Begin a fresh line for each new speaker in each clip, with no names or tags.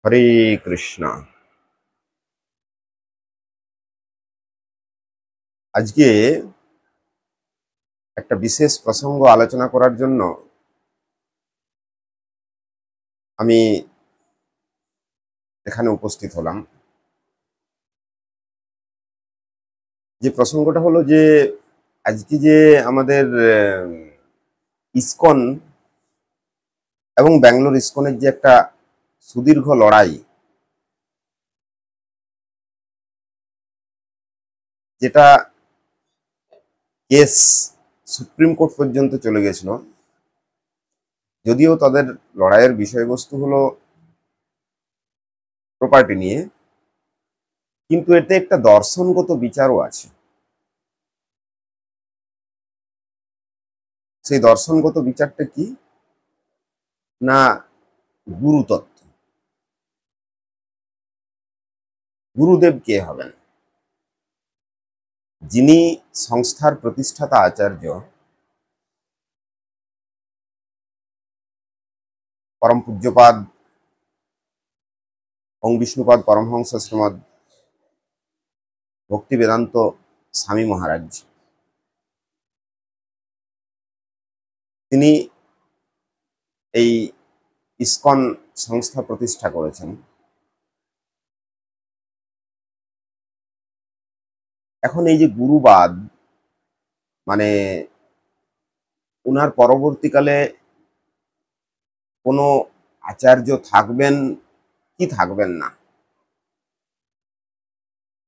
হরে কৃষ্ণ। আজকে একটা বিশেষ প্রসঙ্গ আলোচনা করার জন্য আমি এখানে উপস্থিত হলাম। যে প্রসঙ্গটা হলো যে আজকে যে আমাদের ইসকন এবং ব্যাঙ্গালোর ইসকনের যে একটা সুদীর্ঘ লড়াই, যেটা কেস সুপ্রিম কোর্ট পর্যন্ত চলে গেছিল, যদিও তাদের লড়াইয়ের বিষয়বস্তু হলো প্রপার্টি নিয়ে, কিন্তু এতে একটা দর্শনগত বিচারও আছে। সেই দর্শনগত বিচারটা কি না, গুরুতত্ত্ব। গুরুদেব কে হবেন? যিনি সংস্থার প্রতিষ্ঠাতা আচার্য পরম পূজ্যপাদ ওং বিষ্ণুপাদ পরমহংস শ্রীমদ ভক্তি বেদান্ত স্বামী মহারাজ, তিনি এই ইসকন সংস্থা প্রতিষ্ঠা করেছেন। এখন এই যে গুরুবাদ, মানে উনার পরবর্তীকালে কোনো আচার্য থাকবেন কি থাকবেন না,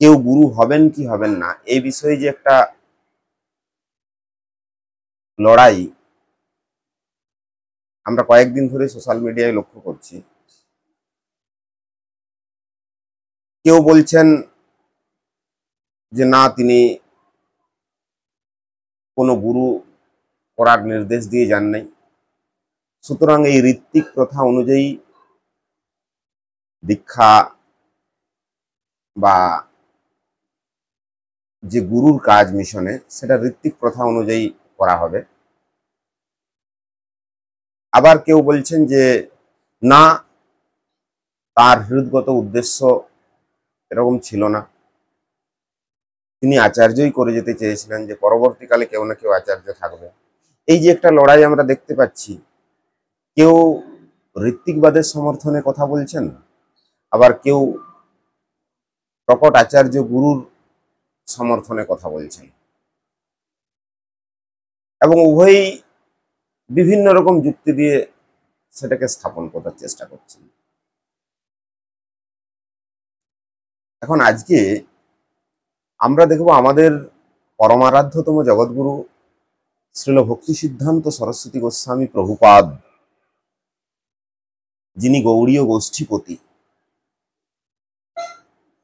কেউ গুরু হবেন কি হবেন না, এই বিষয়ে যে একটা লড়াই আমরা কয়েকদিন ধরে সোশ্যাল মিডিয়ায় লক্ষ্য করছি। কেউ বলছেন যে না, তিনি কোনো গুরু করার নির্দেশ দিয়ে যান নাই, সুতরাং এই ঋত্বিক প্রথা অনুযায়ী দীক্ষা বা যে গুরুর কাজ মিশনে, সেটা ঋত্বিক প্রথা অনুযায়ী করা হবে। আবার কেউ বলছেন যে না, তার হৃদগত উদ্দেশ্য এরকম ছিল না, তিনি আচার্যই করে যেতে চেয়েছিলেন, যে পরবর্তীকালে কেউ না কেউ আচার্য থাকবে। এই যে একটা লড়াই আমরা দেখতে পাচ্ছি, কেউ ঋত্বিকবাদের সমর্থনে কথা বলছেন, আবার কেউ প্রকট আচার্য গুরুর সমর্থনে কথা বলছেন, এবং উভয়ই বিভিন্ন রকম যুক্তি দিয়ে সেটাকে স্থাপন করার চেষ্টা করছেন। এখন আজকে আমরা দেখব আমাদের পরমারাধ্যতম জগৎগুরু শ্রীল ভক্তি সিদ্ধান্ত সরস্বতী গোস্বামী প্রভুপাদ, যিনি গৌড়ীয় গোষ্ঠীপতি,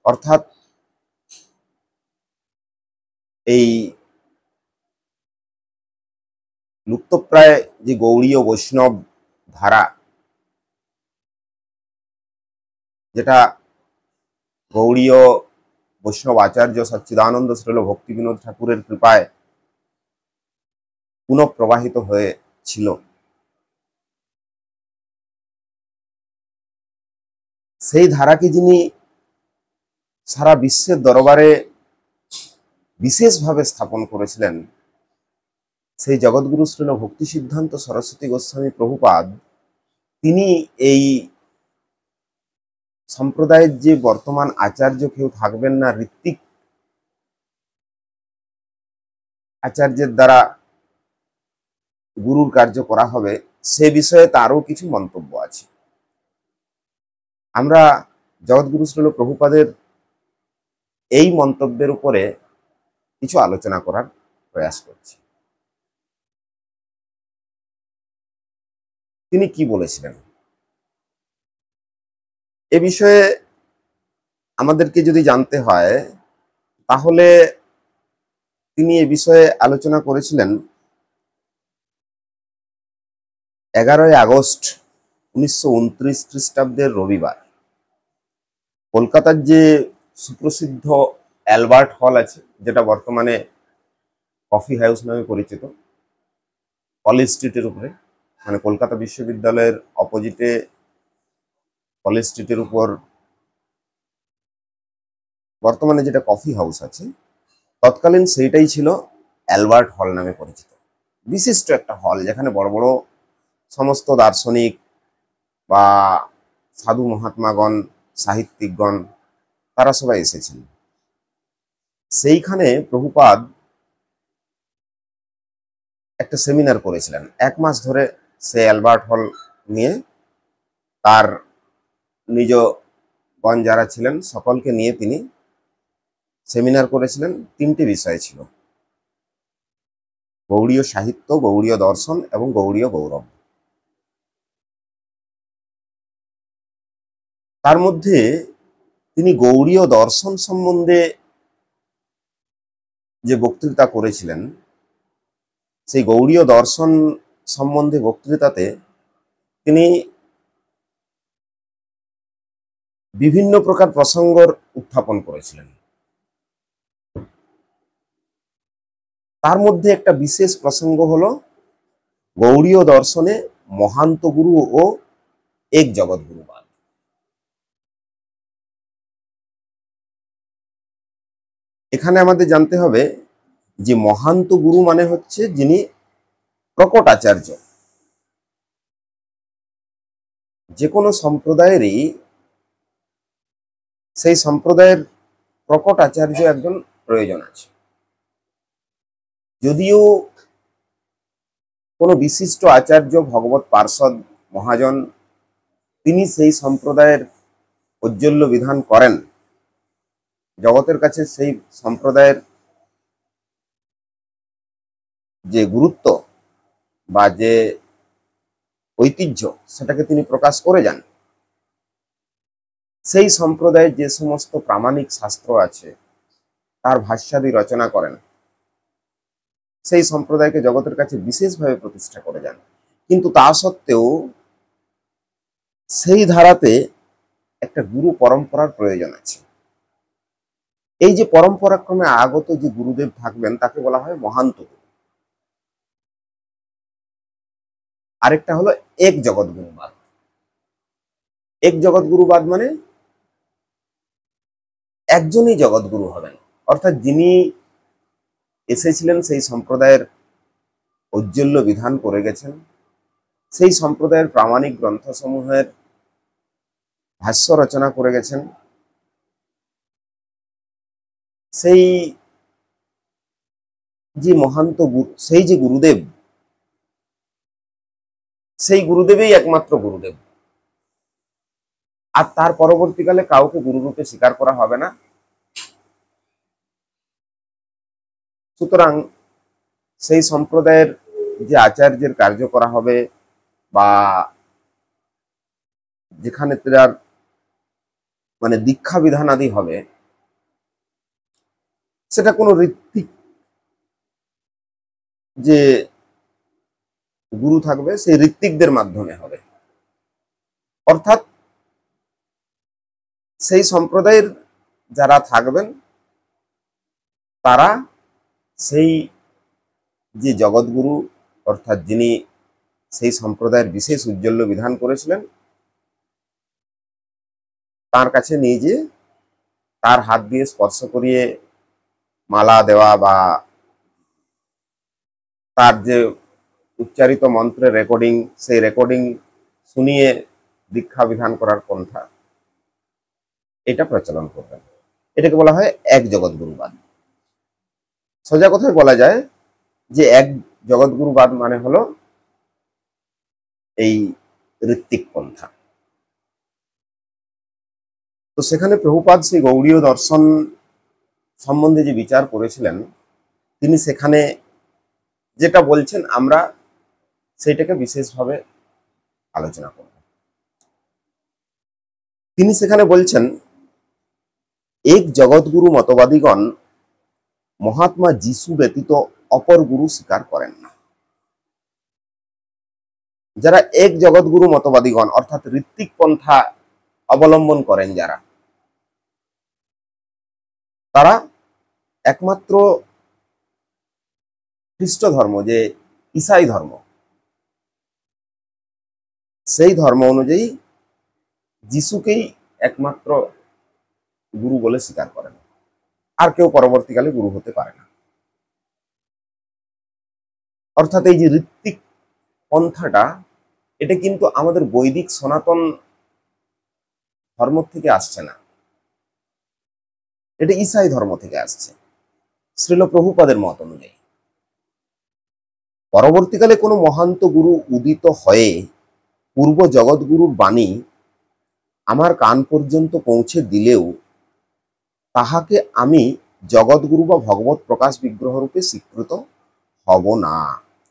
অর্থাৎ এই লুপ্তপ্রায় যে গৌড়ীয় বৈষ্ণব ধারা, যেটা গৌড়ীয় বৈষ্ণব আচার্য সচ্চিদানন্দ শ্রীল ভক্তি বিনোদ ঠাকুরের কৃপায় পুনঃপ্রবাহিত হয়েছিল, সেই ধারাকে যিনি সারা বিশ্বের দরবারে বিশেষভাবে স্থাপন করেছিলেন, সেই জগৎগুরু শ্রীল ভক্তি সিদ্ধান্ত সরস্বতী গোস্বামী প্রভুপাদ, তিনি এই সম্প্রদায়ের যে বর্তমান আচার্য কেউ থাকবেন না, ঋত্বিক আচার্যের দ্বারা গুরুর কার্য করা হবে, সে বিষয়ে তারও কিছু মন্তব্য আছে। আমরা জগৎগুরু শ্রীল প্রভুপাদের এই মন্তব্যের উপরে কিছু আলোচনা করার প্রয়াস করছি। তিনি কি বলেছিলেন এ বিষয়ে আমাদেরকে যদি জানতে হয়, তাহলে তিনি এ বিষয়ে আলোচনা করেছিলেন 11 আগস্ট 1929 খ্রিস্টাব্দের রবিবার। কলকাতার যে সুপ্রসিদ্ধ অ্যালবার্ট হল আছে, যেটা বর্তমানে কফি হাউস নামে পরিচিত, কলেজ স্ট্রিটের উপরে, মানে কলকাতা বিশ্ববিদ্যালয়ের অপোজিটে কলেজ স্ট্রিটের উপর বর্তমানে যেটা কফি হাউস আছে, তৎকালীন সেইটাই ছিল অ্যালবার্ট হল নামে পরিচিত। বিশিষ্ট একটা হল, যেখানে বড় বড় সমস্ত দার্শনিক বা সাধু মহাত্মাগণ, সাহিত্যিকগণ, তারা সবাই এসেছেন। সেইখানে প্রভুপাদ একটা সেমিনার করেছিলেন 1 মাস ধরে। সে অ্যালবার্ট হল নিয়ে তার নিজগণ যারা ছিলেন সকলকে নিয়ে তিনি সেমিনার করেছিলেন। 3টে বিষয় ছিল: গৌড়ীয় সাহিত্য, গৌড়ীয় দর্শন এবং গৌড়ীয় গৌরব। তার মধ্যে তিনি গৌড়ীয় দর্শন সম্বন্ধে যে বক্তৃতা করেছিলেন, সেই গৌড়ীয় দর্শন সম্বন্ধে বক্তৃতাতে তিনি বিভিন্ন প্রকার প্রসঙ্গর উত্থাপন করেছিলেন। তার মধ্যে একটা বিশেষ প্রসঙ্গ হলো গৌড়ীয় দর্শনে মহান্ত গুরু ও এক জগৎগুরুবাদ। এখানে আমাদের জানতে হবে যে মহান্ত গুরু মানে হচ্ছে যিনি প্রকট আচার্য। যে কোনো সম্প্রদায়েরই সেই সম্প্রদায়ের প্রকট আচার্য একজন প্রয়োজন আছে। যদিও কোনো বিশিষ্ট আচার্য, ভগবত পার্ষদ, মহাজন, তিনি সেই সম্প্রদায়ের ঔজ্জ্বল্য বিধান করেন, জগতের কাছে সেই সম্প্রদায়ের যে গুরুত্ব বা যে ঐতিহ্য সেটাকে তিনি প্রকাশ করে যান। সেই সম্প্রদায়ের যে সমস্ত প্রামাণিক শাস্ত্র আছে তার ভাষ্যাদি রচনা করেন, সেই সম্প্রদায়কে জগতের কাছে বিশেষভাবে প্রতিষ্ঠা করে যান। কিন্তু তা সত্ত্বেও সেই ধারাতে একটা গুরু পরম্পরার প্রয়োজন আছে। এই যে পরম্পরাক্রমে আগত যে গুরুদেব থাকবেন তাকে বলা হয় মহান্ত গুরু। আরেকটা হলো এক জগৎগুরুবাদ। এক জগৎগুরুবাদ মানে একজনই জগৎগুরু হবেন, অর্থাৎ যিনি এসেছিলেন সেই সম্প্রদায়ের ঔজ্জ্বল্য বিধান করে গেছেন, সেই সম্প্রদায়ের প্রামাণিক গ্রন্থসমূহের ভাষ্য রচনা করে গেছেন, সেই যে মহান্ত সেই যে গুরুদেব, সেই গুরুদেবই একমাত্র গুরুদেব। আর তার পরবর্তীকালে কাউকে গুরুরূপে স্বীকার করা হবে না। সুতরাং সেই সম্প্রদায়ের যে আচার্যের কার্য করা হবে বা যেখানে তার মানে দীক্ষা বিধান আদি হবে, সেটা কোনো ঋত্বিক যে গুরু থাকবে সেই ঋত্বিকদের মাধ্যমে হবে। অর্থাৎ সেই সম্প্রদায়ের যারা থাকবেন তারা সেই যে জগৎগুরু, অর্থাৎ যিনি সেই সম্প্রদায়ের বিশেষ ঔজ্জ্বল্য বিধান করেছিলেন, তার কাছে নিয়ে যেয়ে তার হাত দিয়ে স্পর্শ করিয়ে মালা দেওয়া বা তার যে উচ্চারিত মন্ত্রের রেকর্ডিং, সেই রেকর্ডিং শুনিয়ে দীক্ষা বিধান করার পন্থা এটা প্রচলন করবেন। এটাকে বলা হয় এক জগৎগুরুবাদ। সোজা কথায় বলা যায় যে এক জগৎগুরুবাদ মানে হলো এই ঋত্বিক পন্থা। তো সেখানে প্রভুপাদ সেই গৌড়ীয় দর্শন সম্বন্ধে যে বিচার করেছিলেন, তিনি সেখানে যেটা বলছেন আমরা সেইটাকে বিশেষভাবে আলোচনা করব। তিনি সেখানে বলছেন, এক জগৎগুরু মতবাদীগণ মহাত্মা যিশু ব্যতীত অপর গুরু স্বীকার করেন না। যারা এক জগৎগুরু মতবাদীগণ অর্থাৎ ঋত্বিক পন্থা অবলম্বন করেন যারা, তারা একমাত্র খ্রিস্ট ধর্ম, যে ঈসাই ধর্ম, সেই ধর্ম অনুযায়ী যিশুকেই একমাত্র গুরু বলে স্বীকার করেন, আর কেউ পরবর্তীকালে গুরু হতে পারে না। অর্থাৎ এই যে ঋত্বিক পন্থাটা, এটা কিন্তু আমাদের বৈদিক সনাতন ধর্ম থেকে আসছে না, এটা ঈসাই ধর্ম থেকে আসছে শ্রীল প্রভুপাদের মত অনুযায়ী। পরবর্তীকালে কোনো মহান্ত গুরু উদিত হয়ে পূর্ব জগৎগুরুর বাণী আমার কান পর্যন্ত পৌঁছে দিলেও তাহাকে আমি জগৎগুরু বা ভগবত প্রকাশ বিগ্রহ রূপে স্বীকৃত হব না।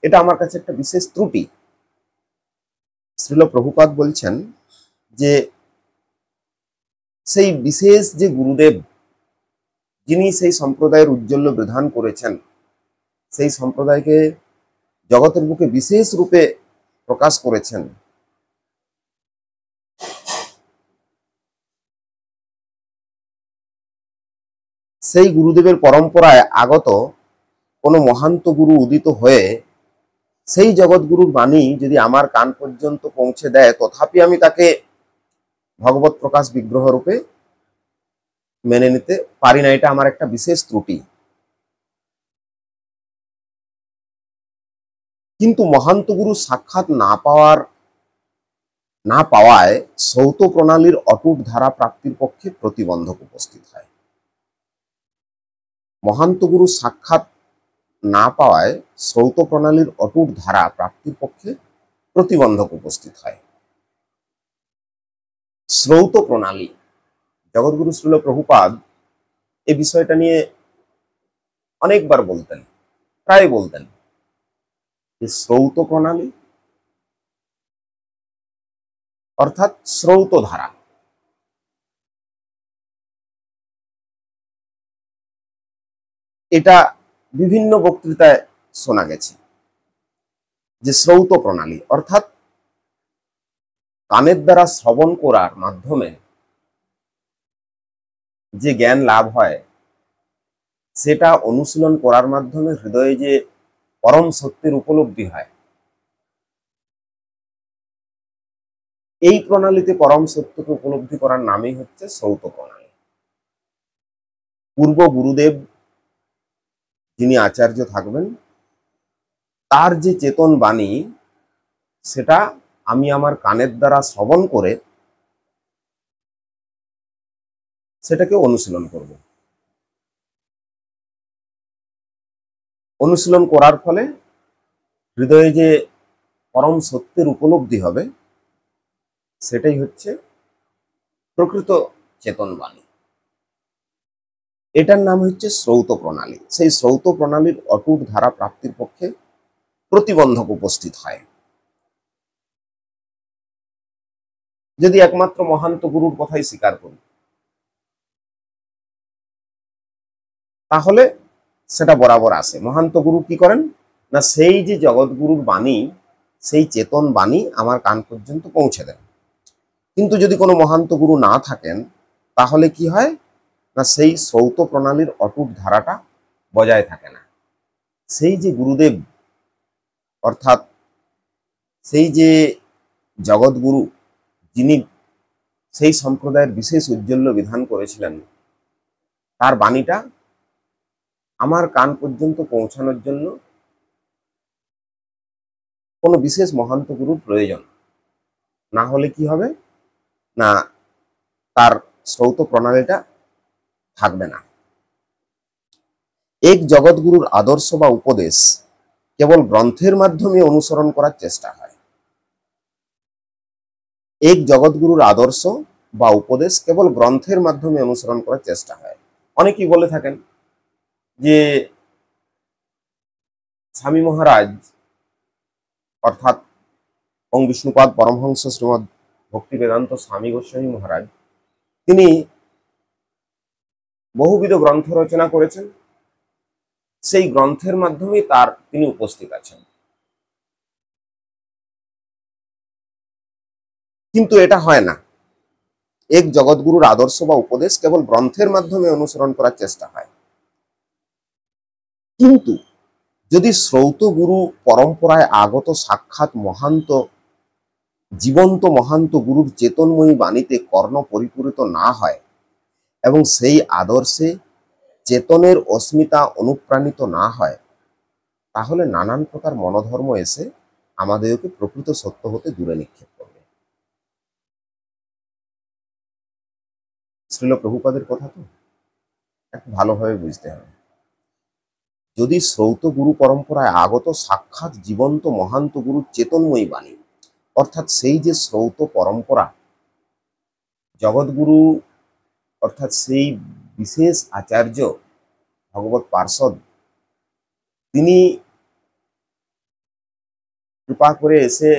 এটা আমার কাছে একটা বিশেষ ত্রুটি। শ্রীল প্রভুপাদ বলছেন যে সেই বিশেষ যে গুরুদেব, যিনি সেই সম্প্রদায়ের উজ্জ্বল্য বিধান করেছেন, সেই সম্প্রদায়কে জগতের বুকে বিশেষ রূপে প্রকাশ করেছেন, সেই গুরুদেবের পরম্পরায় আগত কোনো মহান্ত গুরু উদিত হয়ে সেই জগৎগুরুর বাণী যদি আমার কান পর্যন্ত পৌঁছে দেয়, তথাপি আমি তাকে ভগবত প্রকাশ বিগ্রহ রূপে মেনে নিতে পারি না। এটা আমার একটা বিশেষ ত্রুটি। কিন্তু মহান্ত গুরু সাক্ষাৎ না পাওয়ায় সৌত প্রণালীর অটুট ধারা প্রাপ্তির পক্ষে প্রতিবন্ধক উপস্থিত হয়। মহান্ত গুরু সাক্ষাৎ না পাওয়ায় শ্রৌত প্রণালীর অটুট ধারা প্রাপ্তির পক্ষে প্রতিবন্ধক উপস্থিত হয়। শ্রৌত প্রণালী, জগৎগুরু শ্রীল প্রভুপাদ এই বিষয়টা নিয়ে অনেকবার বলতেন, প্রায় বলতেন যে শ্রৌত প্রণালী অর্থাৎ শ্রৌত ধারা। এটা বিভিন্ন বক্তৃতায় শোনা গেছে যে শ্রৌত প্রণালী অর্থাৎ কানের দ্বারা শ্রবণ করার মাধ্যমে যে জ্ঞান লাভ হয়, সেটা অনুশীলন করার মাধ্যমে হৃদয়ে যে পরম সত্যের উপলব্ধি হয়, এই প্রণালীতে পরম সত্যকে উপলব্ধি করার নামই হচ্ছে শ্রৌত প্রণালী। পূর্ব গুরুদেব যিনি আচার্য থাকবেন, তার যে চেতন বাণী, সেটা আমি আমার কানের দ্বারা শ্রবণ করে সেটাকে অনুশীলন করব। অনুশীলন করার ফলে হৃদয়ে যে পরম সত্যের উপলব্ধি হবে, সেটাই হচ্ছে প্রকৃত চেতন বাণী। এটার নাম হচ্ছে শ্রৌত প্রণালী। সেই শ্রৌত প্রণালীর অটুট ধারা প্রাপ্তির পক্ষে প্রতিবন্ধক উপস্থিত হয়। যদি একমাত্র মহান্ত গুরুর কথাই স্বীকার করি, তাহলে সেটা বরাবর আসে। মহান্ত গুরু কি করেন না, সেই যে জগৎগুরুর বাণী, সেই চেতন বাণী আমার কান পর্যন্ত পৌঁছে দেন। কিন্তু যদি কোনো মহান্ত গুরু না থাকেন, তাহলে কি হয় না, সেই শ্রৌত প্রণালীর অটুট ধারাটা বজায় থাকে না। সেই যে গুরুদেব অর্থাৎ সেই যে জগৎগুরু, যিনি সেই সম্প্রদায়ের বিশেষ উজ্জ্বল্য বিধান করেছিলেন, তার বাণীটা আমার কান পর্যন্ত পৌঁছানোর জন্য কোনো বিশেষ মহান্ত গুরুর প্রয়োজন না হলে কি হবে না, তার শ্রৌত প্রণালীটা থাকবে না। এক জগৎগুরুর আদর্শ বা উপদেশ কেবল গ্রন্থের মাধ্যমে অনুসরণ করার চেষ্টা হয়। এক জগৎগুরুর আদর্শ বা উপদেশ কেবল গ্রন্থের মাধ্যমে অনুসরণ করার চেষ্টা হয়। অনেকেই বলে থাকেন যে স্বামী মহারাজ অর্থাৎ ওং বিষ্ণুপাদ পরমহংস শ্রীমৎ ভক্তি বেদান্ত স্বামী গোস্বামী মহারাজ, তিনি বহুবিধ গ্রন্থ রচনা করেছেন, সেই গ্রন্থের মাধ্যমে তিনি উপস্থিত আছেন। কিন্তু এটা হয় না। এক জগৎগুরুর আদর্শ বা উপদেশ কেবল গ্রন্থের মাধ্যমে অনুসরণ করার চেষ্টা হয়। কিন্তু যদি শ্রৌত গুরু পরম্পরায় আগত সাক্ষাৎ মহান্ত জীবন্ত মহান্ত গুরুর চেতনময়ী বাণীতে কর্ণ পরিপূরিত না হয় এবং সেই আদর্শে চেতনের অস্মিতা অনুপ্রাণিত না হয়, তাহলে নানান প্রকার মনোধর্ম এসে আমাদেরকে প্রকৃত সত্য হতে দূরে নিক্ষেপ করবে। শ্রীল প্রভুপাদের কথা তো একটু ভালোভাবে বুঝতে হবে। যদি শ্রৌত গুরু পরম্পরায় আগত সাক্ষাৎ জীবন্ত মহান্ত গুরুর চেতনময়ী বাণী, অর্থাৎ সেই যে শ্রৌত পরম্পরা, জগৎগুরু অর্থাৎ সেই বিশেষ আচার্য ভগবত পার্ষদ, তিনি কৃপা করে এসে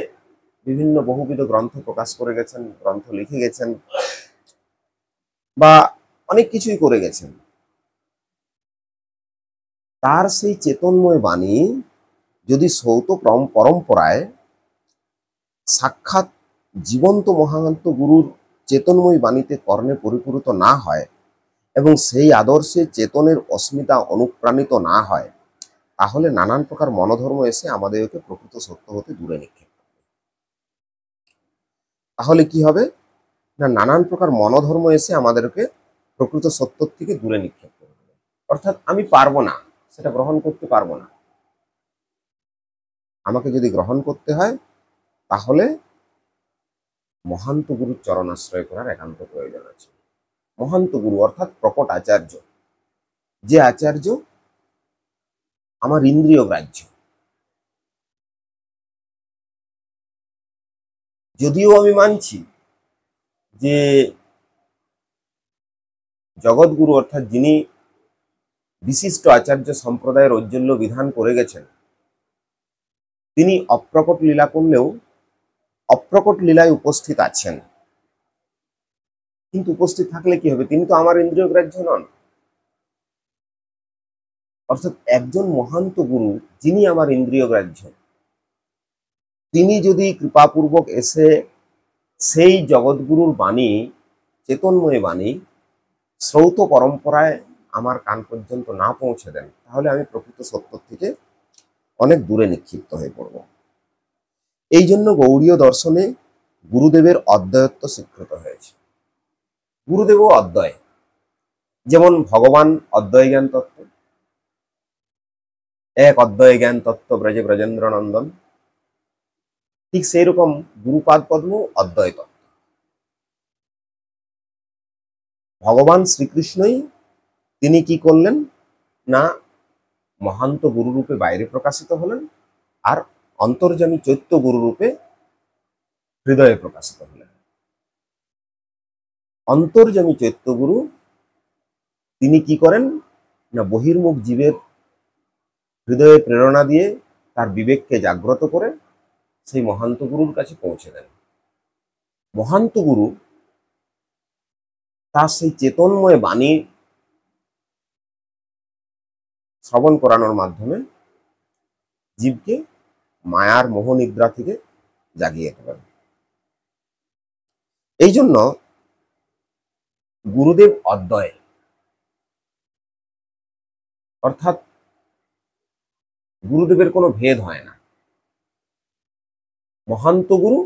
বিভিন্ন বহুবিধ গ্রন্থ প্রকাশ করে গেছেন, গ্রন্থ লিখে গেছেন বা অনেক কিছুই করে গেছেন, তার সেই চেতনময় বাণী যদি শ্রৌত পরম্পরায় সাক্ষাৎ জীবন্ত মহান্ত গুরুর চেতনময় বাণীতে কর্ণে পরিপূরিত না হয় এবং সেই আদর্শে চেতনের অস্মিতা অনুপ্রাণিত না হয়, তাহলে নানান প্রকার মনোধর্ম এসে আমাদেরকে প্রকৃত সত্য হতে দূরে নিক্ষেপ করবে। তাহলে কি হবে না, নানান প্রকার মনোধর্ম এসে আমাদেরকে প্রকৃত সত্য থেকে দূরে নিক্ষেপ করবে। অর্থাৎ আমি পারবো না, সেটা গ্রহণ করতে পারবো না। আমাকে যদি গ্রহণ করতে হয় তাহলে মহান্ত গুরুর চরণাশ্রয় করার একান্ত প্রয়োজন আছে। মহান্ত গুরু অর্থাৎ প্রকট আচার্য, যে আচার্য আমার ইন্দ্রিয় গ্রাহ্য। যদিও আমি মানছি যে জগৎগুরু অর্থাৎ যিনি বিশিষ্ট আচার্য সম্প্রদায়ের ঔজ্জ্বল্য বিধান করে গেছেন, তিনি অপ্রকট লীলা করলেও অপ্রকট লীলায় উপস্থিত আছেন। কিন্তু উপস্থিত থাকলে কি হবে, তিনি তো আমার ইন্দ্রিয় গ্রাহ্য নন। অর্থাৎ একজন মহান্ত গুরু যিনি আমার ইন্দ্রিয় গ্রাহ্য, তিনি যদি কৃপাপূর্বক এসে সেই জগৎগুরুর বাণী, চেতনময় বাণী শ্রৌত পরম্পরায় আমার কান পর্যন্ত না পৌঁছে দেন, তাহলে আমি প্রকৃত সত্য থেকে অনেক দূরে নিক্ষিপ্ত হয়ে পড়ব। এই জন্য গৌড়ীয় দর্শনে গুরুদেবের অদ্বয়ত্ব স্বীকৃত হয়েছে। গুরুদেবও অদ্বয়, যেমন ভগবান অদ্বয় জ্ঞান তত্ত্ব, এক অদ্বয় জ্ঞান তত্ত্ব ব্রজে ব্রজেন্দ্র নন্দন, ঠিক সেই রকম গুরুপাদ পদ্ম অদ্বয় তত্ত্ব। ভগবান শ্রীকৃষ্ণই তিনি কি করলেন না, মহান্ত গুরুরূপে বাইরে প্রকাশিত হলেন, আর অন্তর্যামী চৈত্য গুরুরূপে হৃদয়ে প্রকাশিত হলেন। অন্তর্যামী চৈত্য গুরু তিনি কি করেন না, বহির্মুখ জীবের হৃদয়ে প্রেরণা দিয়ে তার বিবেককে জাগ্রত করে সেই মহান্ত গুরুর কাছে পৌঁছে দেন। মহান্ত গুরু তার সেই চেতনময় বাণী শ্রবণ করানোর মাধ্যমে জীবকে মায়ার মোহনিদ্রা থেকে জাগিয়ে তোলেন। এই জন্য গুরুদেব অদ্বয়, অর্থাৎ গুরুদেবের কোনো ভেদ হয় না। মহান্ত গুরু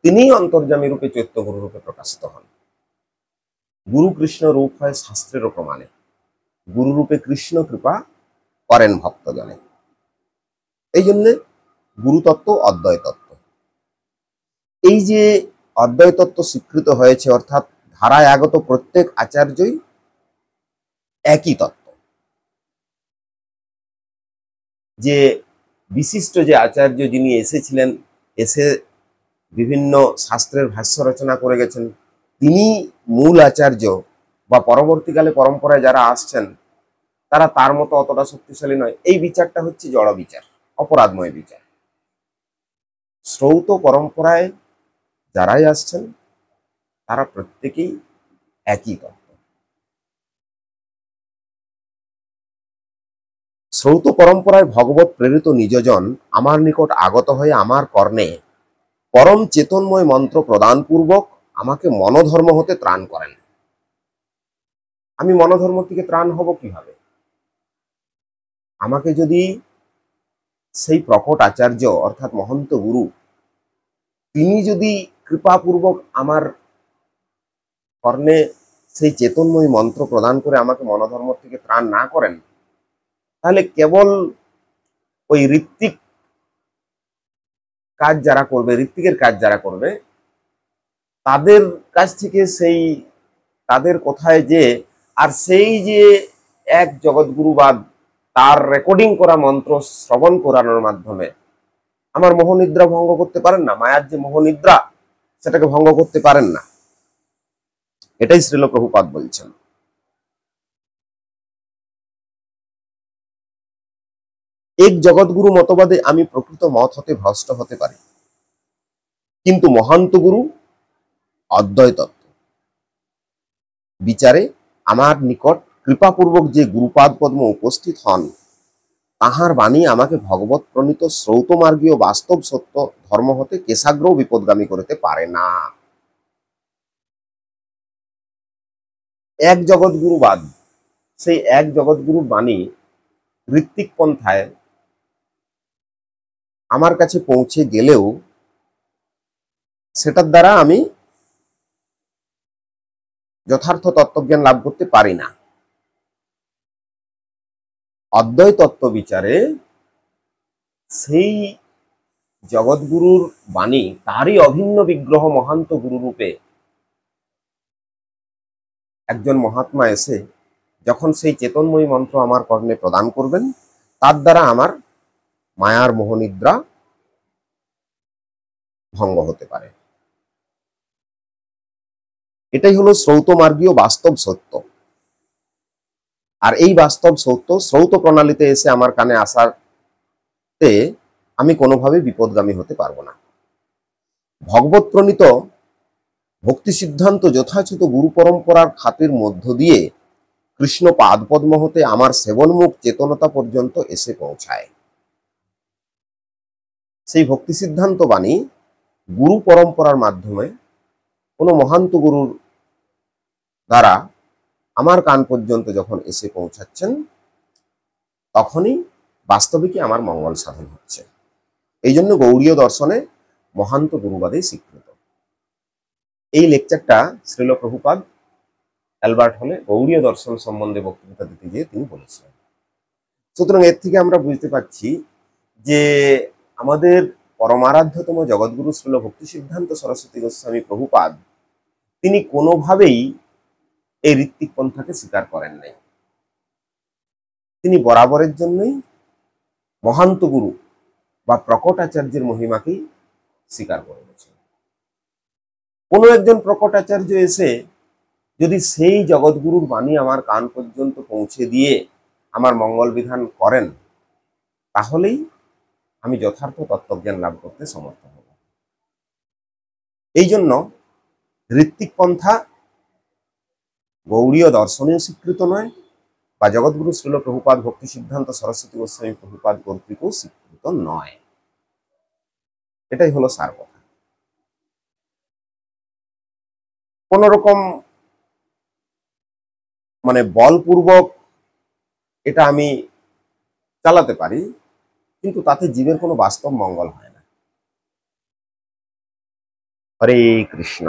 তিনিই অন্তর্যামী রূপে চৈত্য গুরু রূপে প্রকাশিত হন। গুরু কৃষ্ণ রূপ হয় শাস্ত্রেরও প্রমাণে, গুরু রূপে কৃষ্ণ কৃপা করেন ভক্তজনে। এই জন্যে গুরুতত্ত্ব অদ্বয় তত্ত্ব। এই যে অদ্বয় তত্ত্ব স্বীকৃত হয়েছে, অর্থাৎ ধারায় আগত প্রত্যেক আচার্যই একই তত্ত্ব। যে বিশিষ্ট যে আচার্য যিনি এসেছিলেন, এসে বিভিন্ন শাস্ত্রের ভাষ্য রচনা করে গেছেন, তিনি মূল আচার্য, বা পরবর্তীকালে পরম্পরায় যারা আসছেন তারা তার মতো অতটা শক্তিশালী নয়, এই বিচারটা হচ্ছে জড় বিচার, অপরাধময় বিচার। শ্রৌত পরম্পরায় যারাই আসছেন তারা প্রত্যেকেই একই তত্ত্ব। শ্রৌত পরম্পরায় ভগবত প্রেরিত নিজজন আমার নিকট আগত হয়ে আমার কর্ণে পরম চেতনময় মন্ত্র প্রদান পূর্বক আমাকে মনোধর্ম হতে ত্রাণ করেন। আমি মনোধর্ম থেকে ত্রাণ হব কিভাবে? আমাকে যদি সেই প্রকট আচার্য অর্থাৎ মহন্ত গুরু তিনি যদি কৃপাপূর্বক আমার কর্ণে সেই চেতনময় মন্ত্র প্রদান করে আমাকে মনোধর্ম থেকে ত্রাণ না করেন, তাহলে কেবল ওই ঋত্বিকের কাজ যারা করবে তাদের কাছ থেকে তাদের কোথায় যে আর সেই যে এক জগৎগুরু বা তার রেকর্ডিং করা মন্ত্র শ্রবণ করানোর মাধ্যমে আমার মোহনিদ্রা ভঙ্গ করতে পারেন না, মায়ার যে মোহনিদ্রা সেটাকে ভঙ্গ করতে পারেন না। এটাই শ্রীল প্রভুপাদ বলছেন। এক জগৎগুরু মতবাদে আমি প্রকৃত মত হতে ভ্রষ্ট হতে পারি, কিন্তু মহান্ত গুরু অদ্বয় তত্ত্ব বিচারে আমার নিকট কৃপাপূর্বক যে গুরুপাদ পদ্ম উপস্থিত হন, তাহার বাণী আমাকে ভগবত প্রণীত শ্রৌতমার্গীয় বাস্তব সত্য ধর্ম হতে কেশাগ্র বিপদগামী করতে পারে না। এক জগৎগুরুবাদ, সেই এক জগৎগুরুর বাণী ঋত্বিক পন্থায় আমার কাছে পৌঁছে গেলেও সেটার দ্বারা আমি যথার্থ তত্ত্বজ্ঞান লাভ করতে পারি না। অদ্বয় তত্ত্ব বিচারে সেই জগৎগুরুর বাণী তারই অভিন্ন বিগ্রহ মহান্ত গুরু রূপে একজন মহাত্মা এসে যখন সেই চেতনময়ী মন্ত্র আমার কর্ণে প্রদান করবেন, তার দ্বারা আমার মায়ার মোহনিদ্রা ভঙ্গ হতে পারে। এটাই হলো শ্রৌতমার্গীয় বাস্তব সত্য। আর এই বাস্তব সত্য শ্রৌত প্রণালীতে এসে আমার কানে আসাতে আমি কোনোভাবে বিপদগামী হতে পারবো না। ভগবত প্রণীত ভক্তি সিদ্ধান্ত যথাযথ গুরু পরম্পরার খাতির মধ্য দিয়ে কৃষ্ণ পাদপদ্ম হতে আমার সেবনমুখ চেতনতা পর্যন্ত এসে পৌঁছায়। সেই ভক্তি সিদ্ধান্ত বাণী গুরু পরম্পরার মাধ্যমে কোনো মহান্ত গুরুর দ্বারা আমার কান পর্যন্ত যখন এসে পৌঁছাচ্ছেন, তখনই বাস্তবিকই আমার মঙ্গল সাধন হচ্ছে। এই জন্য গৌড়ীয় দর্শনে মহান্ত গুরুবাদে স্বীকৃত। এই লেকচারটা শ্রীল প্রভুপাদ অ্যালবার্ট হলে গৌড়ীয় দর্শন সম্বন্ধে বক্তৃতা দিতে গিয়ে তিনি বলেছিলেন। সুতরাং এর থেকে আমরা বুঝতে পারছি যে আমাদের পরমারাধ্যতম জগৎগুরু শ্রীল ভক্তি সিদ্ধান্ত সরস্বতী গোস্বামী প্রভুপাদ তিনি কোনোভাবেই এই ঋত্বিক পন্থাকে স্বীকার করেন নাই। তিনি বরাবরের জন্যই মহান্ত গুরু বা প্রকট আচার্যের মহিমাকেই স্বীকার করে গেছেন। কোনো একজন প্রকট আচার্য এসে যদি সেই জগৎগুরুর বাণী আমার কান পর্যন্ত পৌঁছে দিয়ে আমার মঙ্গল বিধান করেন, তাহলেই আমি যথার্থ তত্ত্বজ্ঞান লাভ করতে সমর্থ হব। এই জন্য ঋত্বিক পন্থা গৌড়ীয় দর্শনেও স্বীকৃত নয়, বা জগৎগুরু শ্রীল প্রভুপাদ ভক্তি সিদ্ধান্ত সরস্বতী গোস্বামী প্রভুপাদ কর্তৃকও স্বীকৃত নয়। এটাই হলো সার কথা। কোন রকম বলপূর্বক এটা আমি চালাতে পারি, কিন্তু তাতে জীবের কোনো বাস্তব মঙ্গল হয় না। হরে কৃষ্ণ।